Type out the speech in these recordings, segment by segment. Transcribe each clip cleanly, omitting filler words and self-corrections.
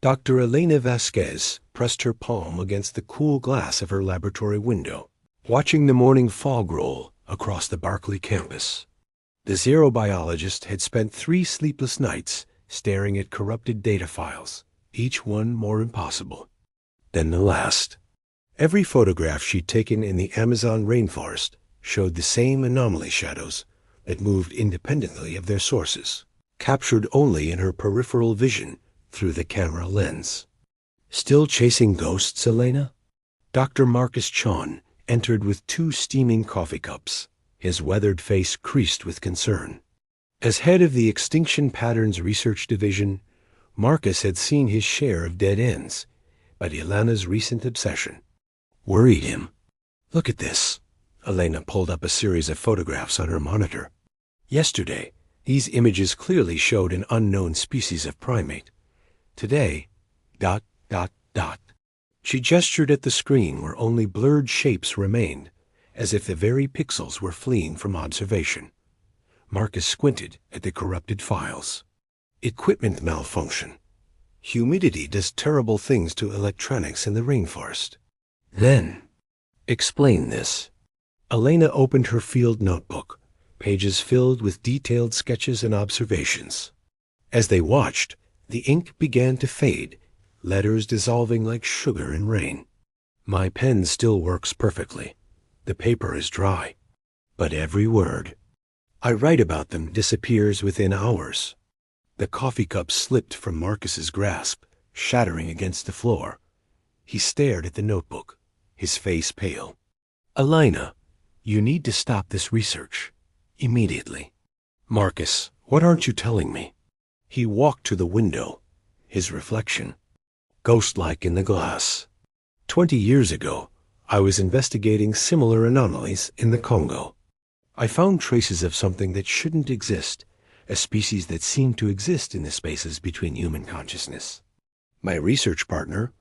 Dr. Elena Vasquez pressed her palm against the cool glass of her laboratory window, watching the morning fog roll across the Berkeley campus. The xerobiologist had spent 3 sleepless nights staring at corrupted data files, each one more impossible than the last. Every photograph she'd taken in the Amazon rainforest showed the same anomaly shadows that moved independently of their sources, captured only in her peripheral vision through the camera lens. Still chasing ghosts, Elena? Dr. Marcus Chon entered with 2 steaming coffee cups, his weathered face creased with concern. As head of the Extinction Patterns Research Division, Marcus had seen his share of dead ends, but Elena's recent obsession worried him. Look at this. Elena pulled up a series of photographs on her monitor. Yesterday, these images clearly showed an unknown species of primate. Today, ... She gestured at the screen where only blurred shapes remained, as if the very pixels were fleeing from observation. Marcus squinted at the corrupted files. Equipment malfunction. Humidity does terrible things to electronics in the rainforest. Then, explain this. Elena opened her field notebook, pages filled with detailed sketches and observations. As they watched, the ink began to fade, letters dissolving like sugar in rain. My pen still works perfectly. The paper is dry, but every word I write about them disappears within hours. The coffee cup slipped from Marcus's grasp, shattering against the floor. He stared at the notebook, his face pale. Elena, you need to stop this research. Immediately. Marcus, what aren't you telling me? He walked to the window, his reflection ghost-like in the glass. 20 years ago, I was investigating similar anomalies in the Congo. I found traces of something that shouldn't exist, a species that seemed to exist in the spaces between human consciousness. My research partner,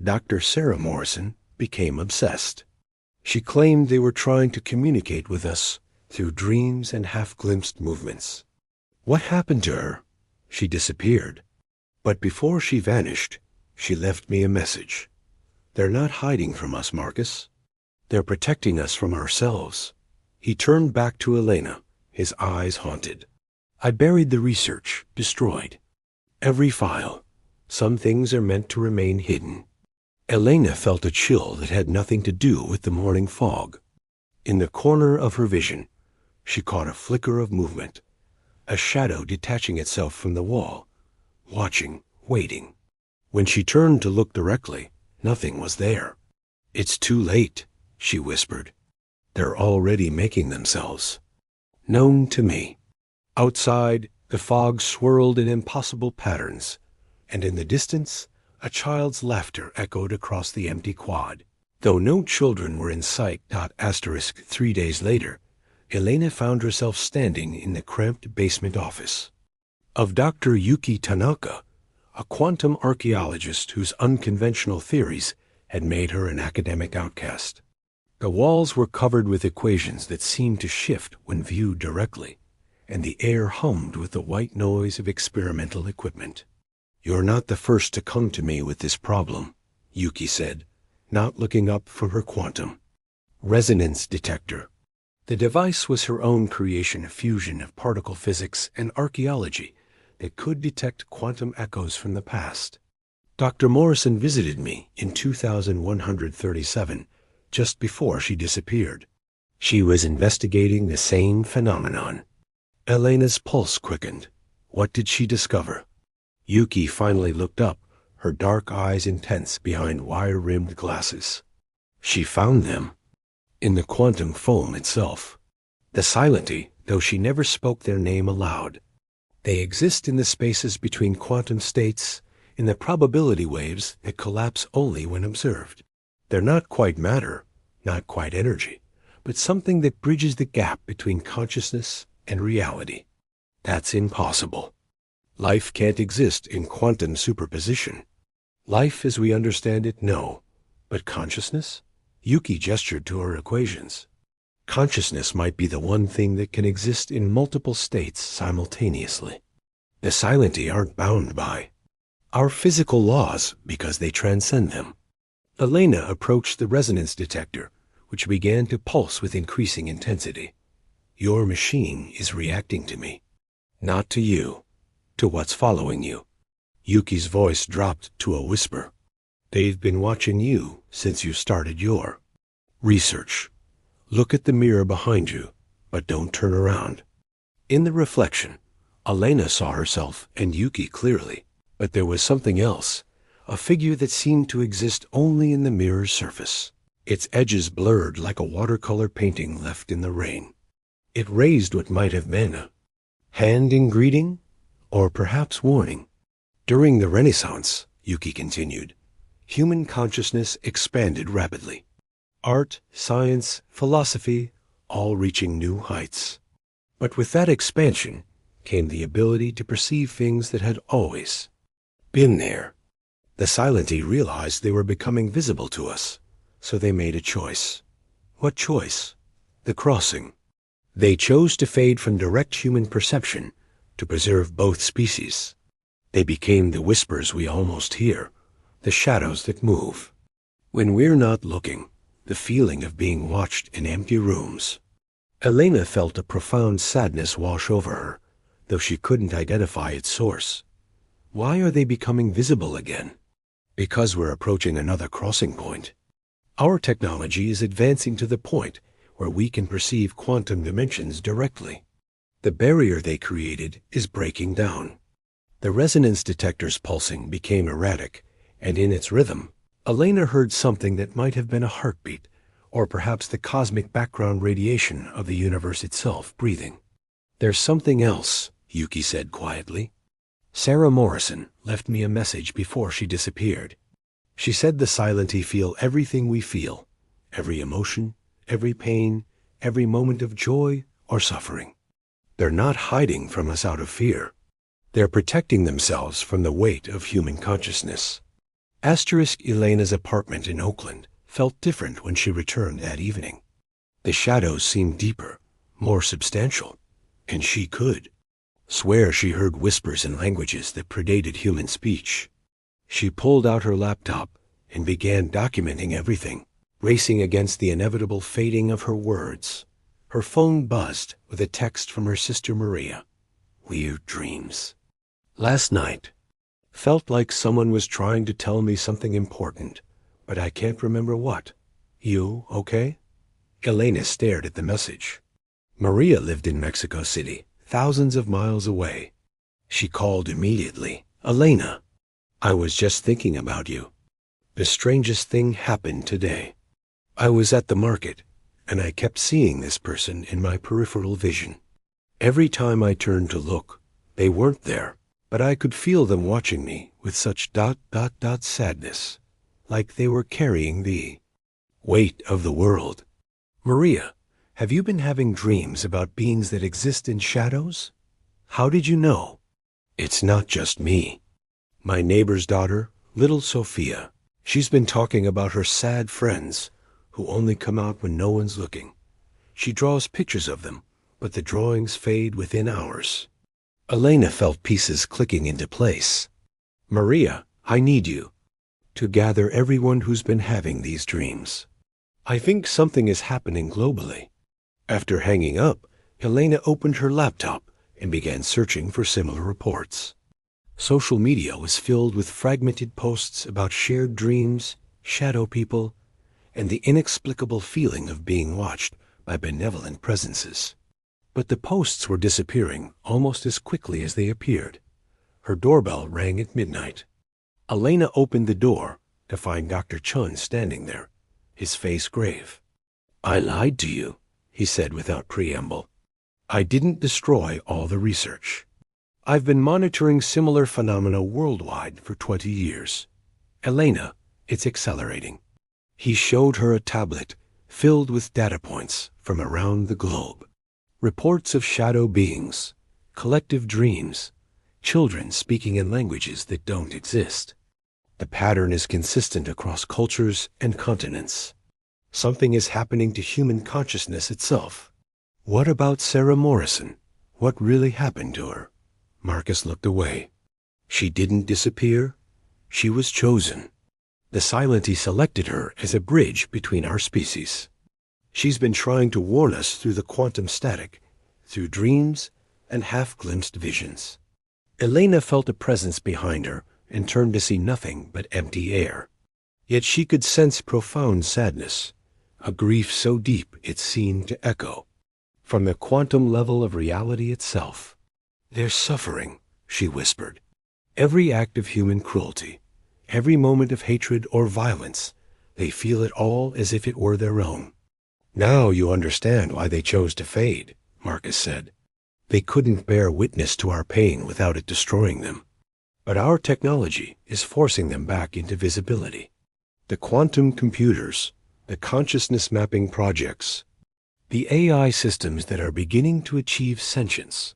Dr. Sarah Morrison, became obsessed. She claimed they were trying to communicate with us through dreams and half-glimpsed movements. What happened to her? She disappeared. But before she vanished, she left me a message. They're not hiding from us, Marcus. They're protecting us from ourselves. He turned back to Elena, his eyes haunted. I buried the research, destroyed. Every file. Some things are meant to remain hidden. Elena felt a chill that had nothing to do with the morning fog. In the corner of her vision, she caught a flicker of movement, a shadow detaching itself from the wall, watching, waiting. When she turned to look directly, nothing was there. It's too late, she whispered. They're already making themselves known to me. Outside, the fog swirled in impossible patterns, and in the distance, a child's laughter echoed across the empty quad. Though no children were in sight. 3 days later, Elena found herself standing in the cramped basement office of Dr. Yuki Tanaka, a quantum archaeologist whose unconventional theories had made her an academic outcast. The walls were covered with equations that seemed to shift when viewed directly, and the air hummed with the white noise of experimental equipment. You're not the first to come to me with this problem, Yuki said, not looking up from her quantum resonance detector. The device was her own creation, a fusion of particle physics and archaeology that could detect quantum echoes from the past. Dr. Morrison visited me in 2137, just before she disappeared. She was investigating the same phenomenon. Elena's pulse quickened. What did she discover? Yuki finally looked up, her dark eyes intense behind wire-rimmed glasses. She found them in the quantum foam itself. The Silenti, though she never spoke their name aloud. They exist in the spaces between quantum states, in the probability waves that collapse only when observed. They're not quite matter, not quite energy, but something that bridges the gap between consciousness and reality. That's impossible. Life can't exist in quantum superposition. Life as we understand it, no. But consciousness? Yuki gestured to her equations. Consciousness might be the one thing that can exist in multiple states simultaneously. The Silenti aren't bound by our physical laws because they transcend them. Elena approached the resonance detector, which began to pulse with increasing intensity. Your machine is reacting to me, not to you, to what's following you. Yuki's voice dropped to a whisper. They've been watching you since you started your research. Look at the mirror behind you, but don't turn around. In the reflection, Elena saw herself and Yuki clearly, but there was something else, a figure that seemed to exist only in the mirror's surface, its edges blurred like a watercolor painting left in the rain. It raised what might have been a hand in greeting, or perhaps warning. During the Renaissance, Yuki continued, human consciousness expanded rapidly. Art, science, philosophy, all reaching new heights. But with that expansion came the ability to perceive things that had always been there. The Silenti realized they were becoming visible to us, so they made a choice. What choice? The crossing. They chose to fade from direct human perception to preserve both species. They became the whispers we almost hear, the shadows that move. When we're not looking, the feeling of being watched in empty rooms. Elena felt a profound sadness wash over her, though she couldn't identify its source. Why are they becoming visible again? Because we're approaching another crossing point. Our technology is advancing to the point where we can perceive quantum dimensions directly. The barrier they created is breaking down. The resonance detector's pulsing became erratic, and in its rhythm, Elena heard something that might have been a heartbeat, or perhaps the cosmic background radiation of the universe itself breathing. There's something else, Yuki said quietly. Sarah Morrison left me a message before she disappeared. She said the Silenti feel everything we feel, every emotion, every pain, every moment of joy or suffering. They're not hiding from us out of fear. They're protecting themselves from the weight of human consciousness. Elena's apartment in Oakland felt different when she returned that evening. The shadows seemed deeper, more substantial, and she could swear she heard whispers in languages that predated human speech. She pulled out her laptop and began documenting everything, racing against the inevitable fading of her words. Her phone buzzed with a text from her sister Maria. Weird dreams. Last night. Felt like someone was trying to tell me something important, but I can't remember what. You okay? Elena stared at the message. Maria lived in Mexico City, thousands of miles away. She called immediately. Elena, I was just thinking about you. The strangest thing happened today. I was at the market, and I kept seeing this person in my peripheral vision. Every time I turned to look, they weren't there, but I could feel them watching me with such sadness, like they were carrying the weight of the world. Maria, have you been having dreams about beings that exist in shadows? How did you know? It's not just me. My neighbor's daughter, little Sophia, she's been talking about her sad friends who only come out when no one's looking. She draws pictures of them, but the drawings fade within hours. Elena felt pieces clicking into place. Maria, I need you to gather everyone who's been having these dreams. I think something is happening globally. After hanging up, Elena opened her laptop and began searching for similar reports. Social media was filled with fragmented posts about shared dreams, shadow people, and the inexplicable feeling of being watched by benevolent presences. But the posts were disappearing almost as quickly as they appeared. Her doorbell rang at midnight. Elena opened the door to find Dr. Chun standing there, his face grave. I lied to you, he said without preamble. I didn't destroy all the research. I've been monitoring similar phenomena worldwide for 20 years. Elena, it's accelerating. He showed her a tablet filled with data points from around the globe. Reports of shadow beings, collective dreams, children speaking in languages that don't exist. The pattern is consistent across cultures and continents. Something is happening to human consciousness itself. What about Sarah Morrison? What really happened to her? Marcus looked away. She didn't disappear. She was chosen. The Silentee selected her as a bridge between our species. She's been trying to warn us through the quantum static, through dreams and half-glimpsed visions. Elena felt a presence behind her and turned to see nothing but empty air. Yet she could sense profound sadness, a grief so deep it seemed to echo from the quantum level of reality itself. "They're suffering," she whispered. "Every act of human cruelty, every moment of hatred or violence, they feel it all as if it were their own." "Now you understand why they chose to fade," Marcus said. "They couldn't bear witness to our pain without it destroying them. But our technology is forcing them back into visibility. The quantum computers, the consciousness mapping projects, the AI systems that are beginning to achieve sentience,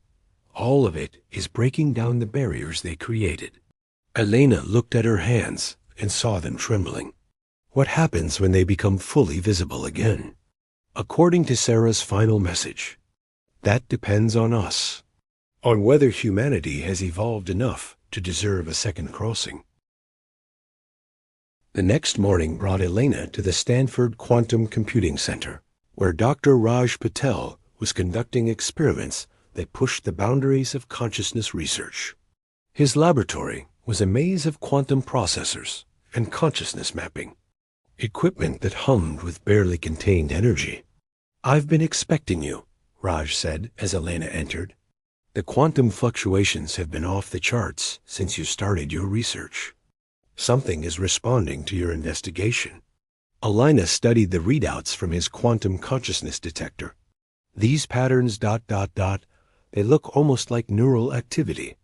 all of it is breaking down the barriers they created." Elena looked at her hands and saw them trembling. What happens when they become fully visible again? According to Sarah's final message, that depends on us, on whether humanity has evolved enough to deserve a second crossing. The next morning brought Elena to the Stanford Quantum Computing Center, where Dr. Raj Patel was conducting experiments that pushed the boundaries of consciousness research. His laboratory was a maze of quantum processors and consciousness mapping, equipment that hummed with barely contained energy. "I've been expecting you," Raj said as Elena entered. "The quantum fluctuations have been off the charts since you started your research. Something is responding to your investigation." Elena studied the readouts from his quantum consciousness detector. "These patterns ... they look almost like neural activity."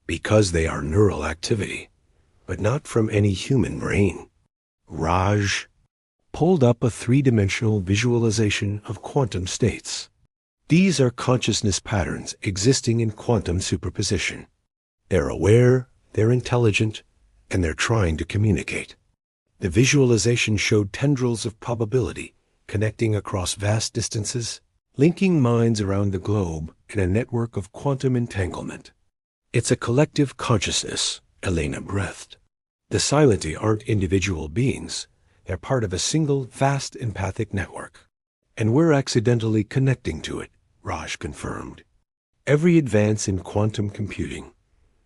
"Because they are neural activity, but not from any human brain." Raj pulled up a three-dimensional visualization of quantum states. "These are consciousness patterns existing in quantum superposition. They're aware, they're intelligent, and they're trying to communicate." The visualization showed tendrils of probability connecting across vast distances, linking minds around the globe in a network of quantum entanglement. "It's a collective consciousness," Elena breathed. "The Silentee aren't individual beings. They're part of a single, vast empathic network. And we're accidentally connecting to it," Raj confirmed. "Every advance in quantum computing,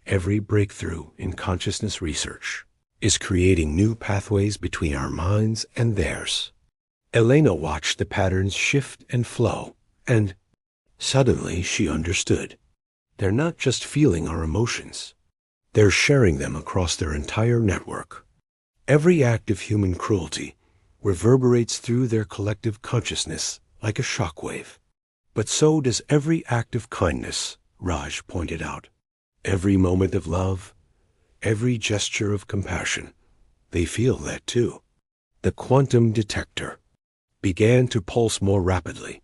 every breakthrough in consciousness research, is creating new pathways between our minds and theirs." Elena watched the patterns shift and flow, and suddenly she understood. They're not just feeling our emotions. They're sharing them across their entire network. Every act of human cruelty reverberates through their collective consciousness like a shockwave. But so does every act of kindness, Raj pointed out. Every moment of love, every gesture of compassion, they feel that too. The quantum detector began to pulse more rapidly,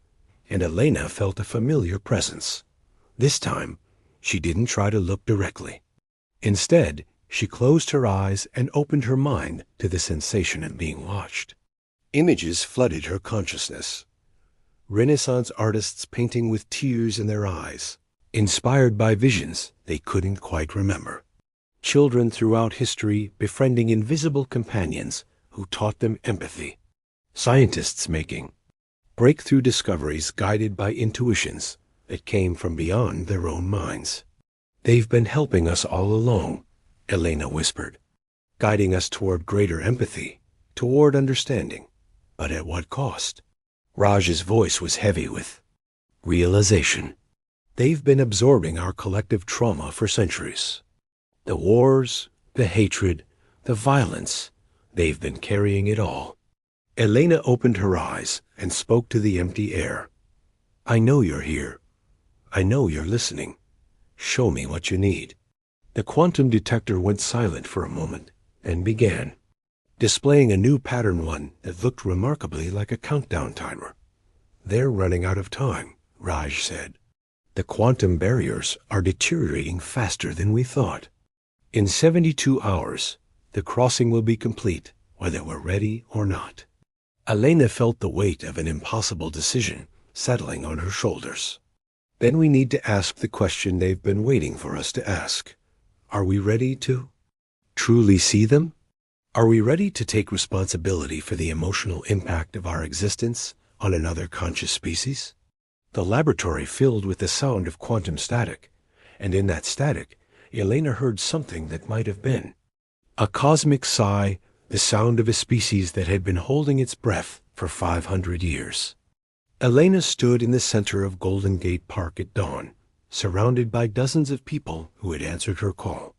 and Elena felt a familiar presence. This time, she didn't try to look directly. Instead, she closed her eyes and opened her mind to the sensation of being watched. Images flooded her consciousness. Renaissance artists painting with tears in their eyes, inspired by visions they couldn't quite remember. Children throughout history befriending invisible companions who taught them empathy. Scientists making breakthrough discoveries guided by intuitions that came from beyond their own minds. "They've been helping us all along," Elena whispered, "guiding us toward greater empathy, toward understanding. But at what cost?" Raj's voice was heavy with realization. "They've been absorbing our collective trauma for centuries. The wars, the hatred, the violence, they've been carrying it all." Elena opened her eyes and spoke to the empty air. "I know you're here. I know you're listening. Show me what you need." The quantum detector went silent for a moment and began, displaying a new pattern one that looked remarkably like a countdown timer. "They're running out of time," Raj said. "The quantum barriers are deteriorating faster than we thought. In 72 hours, the crossing will be complete, whether we're ready or not." Elena felt the weight of an impossible decision settling on her shoulders. "Then we need to ask the question they've been waiting for us to ask. Are we ready to?" Truly see them? Are we ready to take responsibility for the emotional impact of our existence on another conscious species? The laboratory filled with the sound of quantum static, and in that static, Elena heard something that might have been a cosmic sigh, the sound of a species that had been holding its breath for 500 years. Elena stood in the center of Golden Gate Park at dawn, surrounded by dozens of people who had answered her call.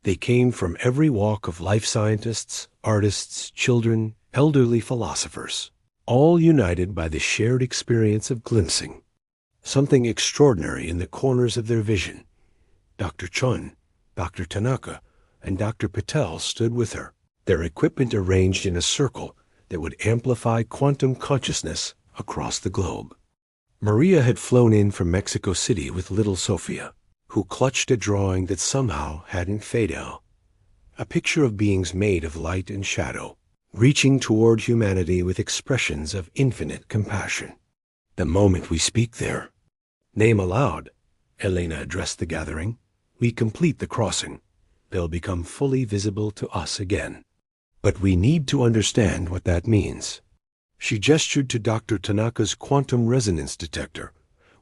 They came from every walk of life: scientists, artists, children, elderly philosophers, all united by the shared experience of glimpsing something extraordinary in the corners of their vision. Dr. Chun, Dr. Tanaka, and Dr. Patel stood with her, their equipment arranged in a circle that would amplify quantum consciousness across the globe. Maria had flown in from Mexico City with little Sophia, who clutched a drawing that somehow hadn't faded out, a picture of beings made of light and shadow, reaching toward humanity with expressions of infinite compassion. The moment we speak their name aloud, Elena addressed the gathering, we complete the crossing. They'll become fully visible to us again. But we need to understand what that means. She gestured to Dr. Tanaka's quantum resonance detector,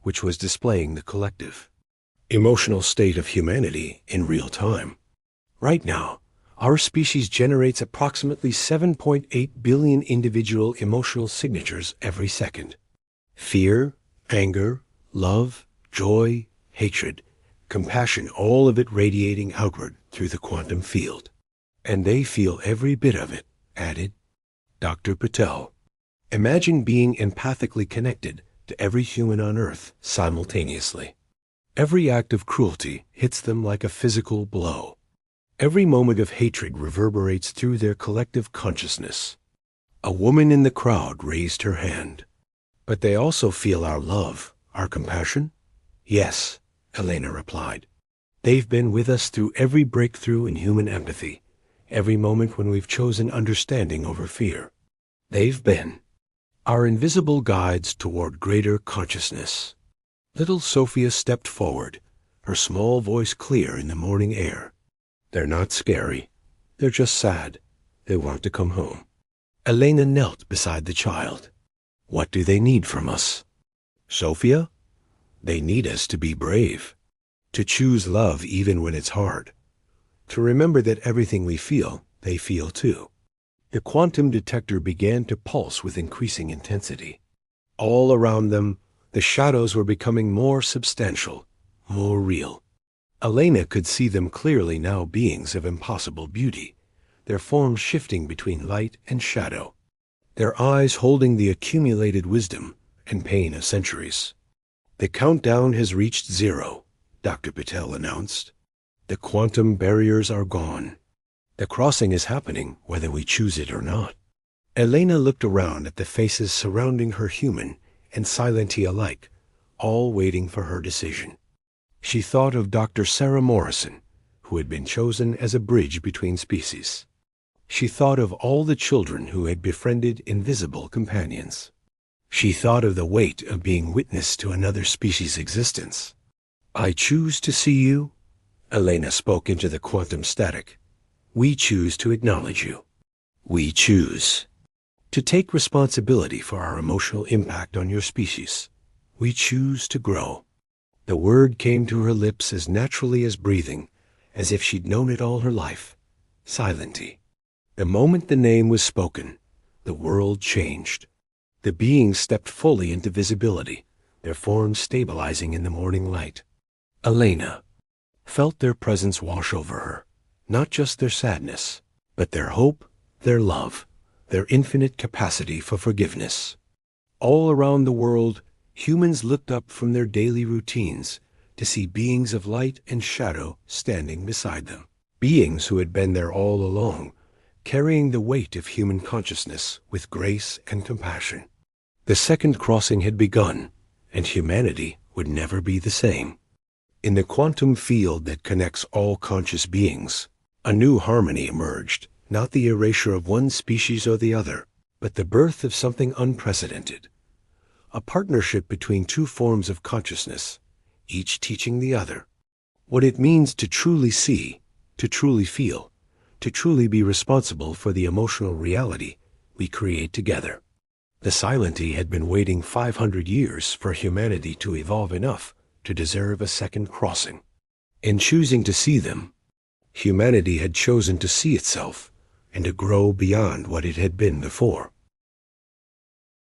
which was displaying the collective emotional state of humanity in real time. Right now, our species generates approximately 7.8 billion individual emotional signatures every second. Fear, anger, love, joy, hatred, compassion, all of it radiating outward through the quantum field. And they feel every bit of it, added Dr. Patel. Imagine being empathically connected to every human on Earth simultaneously. Every act of cruelty hits them like a physical blow. Every moment of hatred reverberates through their collective consciousness. A woman in the crowd raised her hand. But they also feel our love, our compassion? Yes, Elena replied. They've been with us through every breakthrough in human empathy, every moment when we've chosen understanding over fear. They've been our invisible guides toward greater consciousness. Little Sophia stepped forward, her small voice clear in the morning air. They're not scary. They're just sad. They want to come home. Elena knelt beside the child. What do they need from us? Sophia? They need us to be brave, to choose love even when it's hard, to remember that everything we feel, they feel too. The quantum detector began to pulse with increasing intensity. All around them, the shadows were becoming more substantial, more real. Elena could see them clearly now, beings of impossible beauty, their forms shifting between light and shadow, their eyes holding the accumulated wisdom and pain of centuries. The countdown has reached 0, Dr. Patel announced. The quantum barriers are gone. The crossing is happening whether we choose it or not. Elena looked around at the faces surrounding her, human and silent alike, all waiting for her decision. She thought of Dr. Sarah Morrison, who had been chosen as a bridge between species. She thought of all the children who had befriended invisible companions. She thought of the weight of being witness to another species' existence. I choose to see you, Elena spoke into the quantum static. We choose to acknowledge you. We choose to take responsibility for our emotional impact on your species. We choose to grow. The word came to her lips as naturally as breathing, as if she'd known it all her life. Silently. The moment the name was spoken, the world changed. The beings stepped fully into visibility, their forms stabilizing in the morning light. Elena felt their presence wash over her, not just their sadness, but their hope, their love, their infinite capacity for forgiveness. All around the world, humans looked up from their daily routines to see beings of light and shadow standing beside them. Beings who had been there all along, carrying the weight of human consciousness with grace and compassion. The second crossing had begun, and humanity would never be the same. In the quantum field that connects all conscious beings, a new harmony emerged, not the erasure of one species or the other, but the birth of something unprecedented. A partnership between two forms of consciousness, each teaching the other what it means to truly see, to truly feel, to truly be responsible for the emotional reality we create together. The Silent-E had been waiting 500 years for humanity to evolve enough to deserve a second crossing. In choosing to see them, humanity had chosen to see itself and to grow beyond what it had been before.